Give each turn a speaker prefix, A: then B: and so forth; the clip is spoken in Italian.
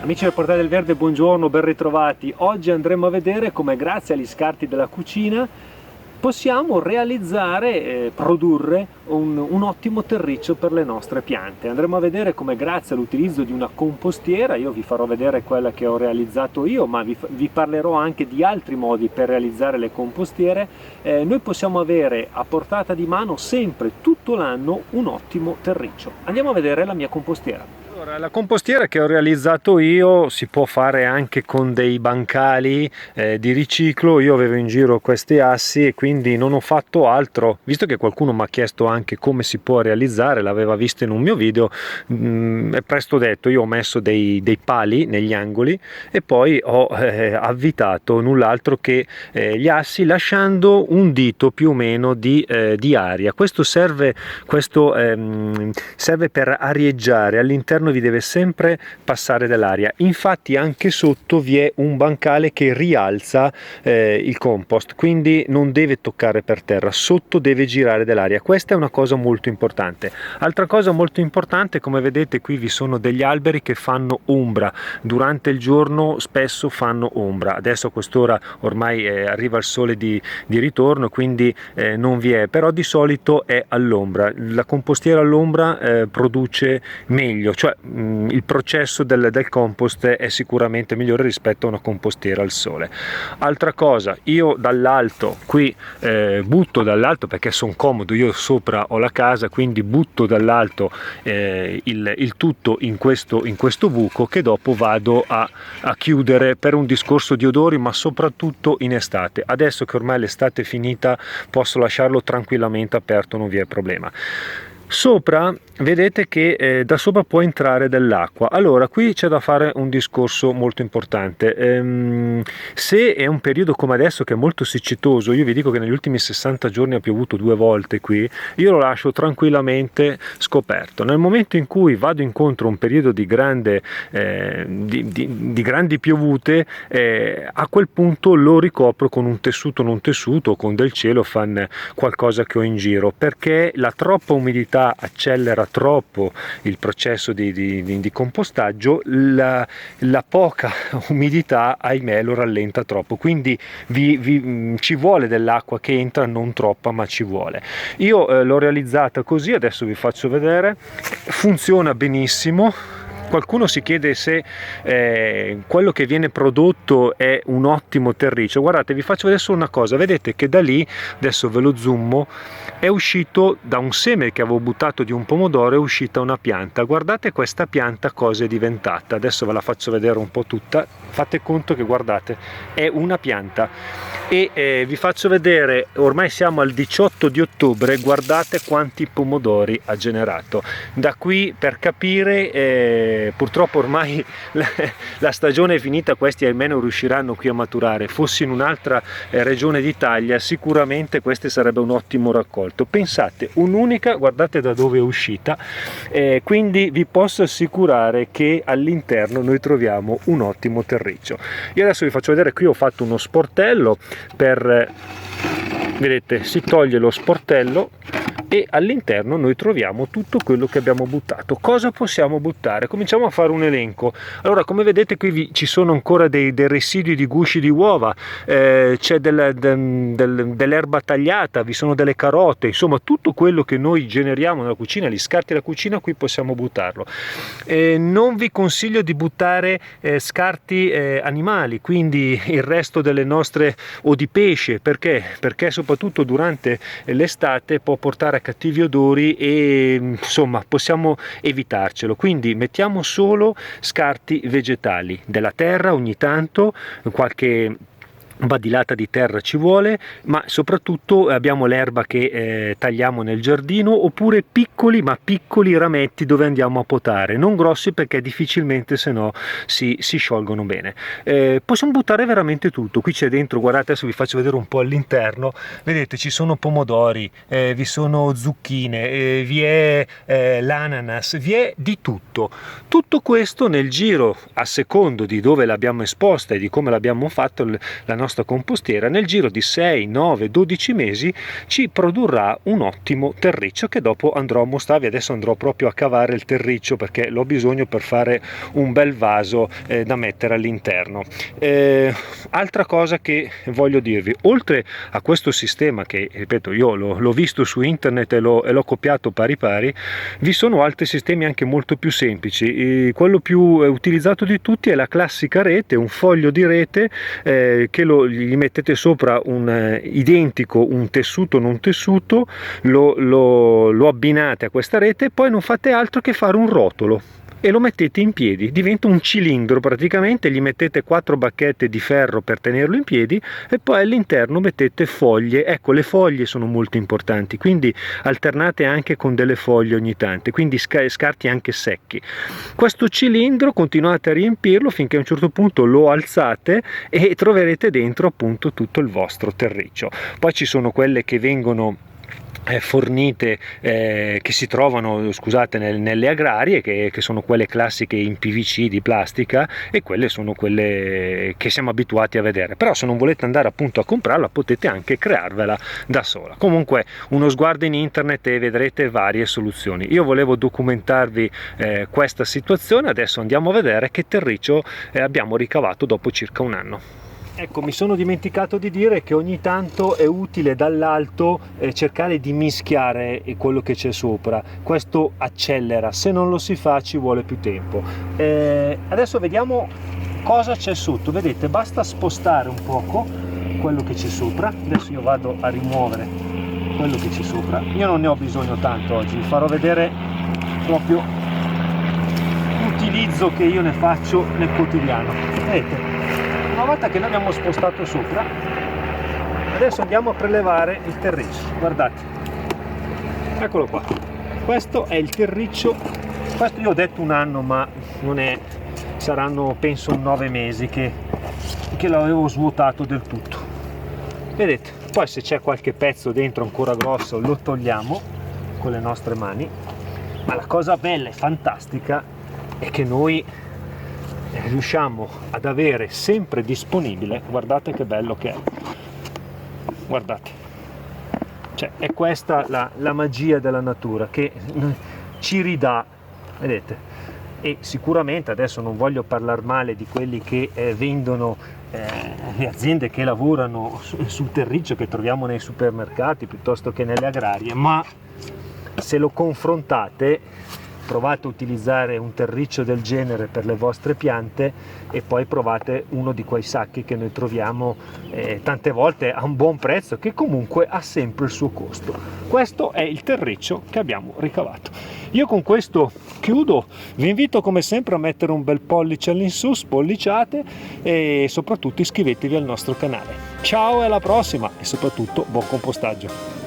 A: Amici del Portale del Verde, buongiorno, ben ritrovati. Oggi andremo a vedere come grazie agli scarti della cucina possiamo realizzare, produrre un ottimo terriccio per le nostre piante. Andremo a vedere come grazie all'utilizzo di una compostiera, io vi farò vedere quella che ho realizzato io, ma vi parlerò anche di altri modi per realizzare le compostiere, noi possiamo avere a portata di mano sempre, tutto l'anno, un ottimo terriccio. Andiamo a vedere la mia compostiera. Allora, la compostiera che ho realizzato io si può fare anche con dei bancali di riciclo. Io avevo in giro questi assi e quindi non ho fatto altro, visto che qualcuno mi ha chiesto anche come si può realizzare, l'aveva visto in un mio video, è presto detto. Io ho messo dei pali negli angoli e poi ho avvitato null'altro che gli assi, lasciando un dito più o meno di aria. Questo serve per arieggiare. All'interno vi deve sempre passare dell'aria. Infatti anche sotto vi è un bancale che rialza il compost, quindi non deve toccare per terra, sotto deve girare dell'aria. Questa è una cosa molto importante. Altra cosa molto importante, come vedete qui vi sono degli alberi che fanno ombra durante il giorno, spesso fanno ombra. Adesso a quest'ora ormai arriva il sole di ritorno, quindi non vi è, però di solito è all'ombra. La compostiera all'ombra produce meglio, cioè il processo del compost è sicuramente migliore rispetto a una compostiera al sole. Altra cosa, io dall'alto qui butto dall'alto, perché sono comodo, io sopra ho la casa, quindi butto dall'alto il tutto in questo buco, che dopo vado a chiudere per un discorso di odori, ma soprattutto in estate. Adesso che ormai l'estate è finita posso lasciarlo tranquillamente aperto, non vi è problema. Sopra vedete che da sopra può entrare dell'acqua. Allora qui c'è da fare un discorso molto importante. Se è un periodo come adesso che è molto siccitoso, io vi dico che negli ultimi 60 giorni ha piovuto 2 volte qui, io lo lascio tranquillamente scoperto. Nel momento in cui vado incontro a un periodo di grandi piovute, a quel punto lo ricopro con un tessuto non tessuto o con del celofan, qualcosa che ho in giro, perché la troppa umidità accelera troppo il processo di compostaggio, la poca umidità ahimè lo rallenta troppo, quindi ci vuole dell'acqua che entra, non troppa ma ci vuole. Io l'ho realizzata così, adesso vi faccio vedere, funziona benissimo. Qualcuno si chiede se quello che viene prodotto è un ottimo terriccio. Guardate, vi faccio vedere solo una cosa, vedete che da lì, adesso ve lo zoom, è uscito da un seme che avevo buttato di un pomodoro, è uscita una pianta. Guardate questa pianta cosa è diventata, adesso ve la faccio vedere un po' tutta, fate conto che guardate, è una pianta. E vi faccio vedere, ormai siamo al 18 di ottobre, guardate quanti pomodori ha generato. Da qui per capire, purtroppo ormai la stagione è finita, questi almeno riusciranno qui a maturare. Fossi in un'altra regione d'Italia sicuramente questo sarebbe un ottimo raccolto. Pensate, un'unica, guardate da dove è uscita, quindi vi posso assicurare che all'interno noi troviamo un ottimo terriccio. Io adesso vi faccio vedere, qui ho fatto uno sportello vedete, si toglie lo sportello e all'interno noi troviamo tutto quello che abbiamo buttato. Cosa possiamo buttare? Cominciamo a fare un elenco. Allora, come vedete qui ci sono ancora dei residui di gusci di uova, c'è dell'erba tagliata, vi sono delle carote, insomma tutto quello che noi generiamo nella cucina, gli scarti della cucina, qui possiamo buttarlo. Non vi consiglio di buttare scarti animali, quindi il resto delle nostre, o di pesce, perché soprattutto durante l'estate può portare a cattivi odori e insomma possiamo evitarcelo. Quindi mettiamo solo scarti vegetali, della terra ogni tanto, qualche badilata di terra ci vuole, ma soprattutto abbiamo l'erba che tagliamo nel giardino, oppure piccoli rametti dove andiamo a potare, non grossi perché difficilmente se no si sciolgono bene. Possiamo buttare veramente tutto. Qui c'è dentro, guardate, adesso vi faccio vedere un po' all'interno, vedete ci sono pomodori, vi sono zucchine, vi è l'ananas, vi è di tutto. Tutto questo nel giro, a secondo di dove l'abbiamo esposta e di come l'abbiamo fatto, la nostra compostiera, nel giro di 6, 9, 12 mesi ci produrrà un ottimo terriccio che dopo andrò a mostrarvi. Adesso andrò proprio a cavare il terriccio perché l'ho bisogno per fare un bel vaso da mettere all'interno. Altra cosa che voglio dirvi, oltre a questo sistema che, ripeto, io l'ho visto su internet e l'ho copiato pari pari, vi sono altri sistemi anche molto più semplici. Quello più utilizzato di tutti è la classica rete, un foglio di rete che gli mettete sopra un identico, un tessuto non tessuto, lo abbinate a questa rete e poi non fate altro che fare un rotolo e lo mettete in piedi, diventa un cilindro praticamente, gli mettete 4 bacchette di ferro per tenerlo in piedi e poi all'interno mettete foglie. Ecco, le foglie sono molto importanti, quindi alternate anche con delle foglie ogni tanto, quindi scarti anche secchi. Questo cilindro continuate a riempirlo finché a un certo punto lo alzate e troverete dentro appunto tutto il vostro terriccio. Poi ci sono quelle che vengono fornite che si trovano, scusate, nelle agrarie, che sono quelle classiche in PVC di plastica, e quelle sono quelle che siamo abituati a vedere. Però se non volete andare appunto a comprarla potete anche crearvela da sola. Comunque uno sguardo in internet e vedrete varie soluzioni. Io volevo documentarvi questa situazione. Adesso andiamo a vedere che terriccio abbiamo ricavato dopo circa un anno. Ecco, mi sono dimenticato di dire che ogni tanto è utile dall'alto cercare di mischiare quello che c'è sopra. Questo accelera, se non lo si fa ci vuole più tempo. Adesso vediamo cosa c'è sotto. Vedete, basta spostare un poco quello che c'è sopra. Adesso io vado a rimuovere quello che c'è sopra. Io non ne ho bisogno tanto oggi, vi farò vedere proprio l'utilizzo che io ne faccio nel quotidiano. Vedete? Una volta che noi abbiamo spostato sopra, adesso andiamo a prelevare il terriccio. Guardate, eccolo qua, questo è il terriccio. Questo io ho detto un anno, ma non è, saranno penso 9 mesi che l'avevo svuotato del tutto. Vedete, poi se c'è qualche pezzo dentro ancora grosso lo togliamo con le nostre mani, ma la cosa bella e fantastica è che noi riusciamo ad avere sempre disponibile, guardate che bello che è, guardate, cioè è questa la magia della natura che ci ridà, vedete. E sicuramente adesso non voglio parlare male di quelli che vendono, le aziende che lavorano sul terriccio che troviamo nei supermercati piuttosto che nelle agrarie, ma se lo confrontate, provate a utilizzare un terriccio del genere per le vostre piante e poi provate uno di quei sacchi che noi troviamo tante volte a un buon prezzo, che comunque ha sempre il suo costo. Questo è il terriccio che abbiamo ricavato. Io con questo chiudo, vi invito come sempre a mettere un bel pollice all'insù, spolliciate e soprattutto iscrivetevi al nostro canale. Ciao e alla prossima, e soprattutto buon compostaggio.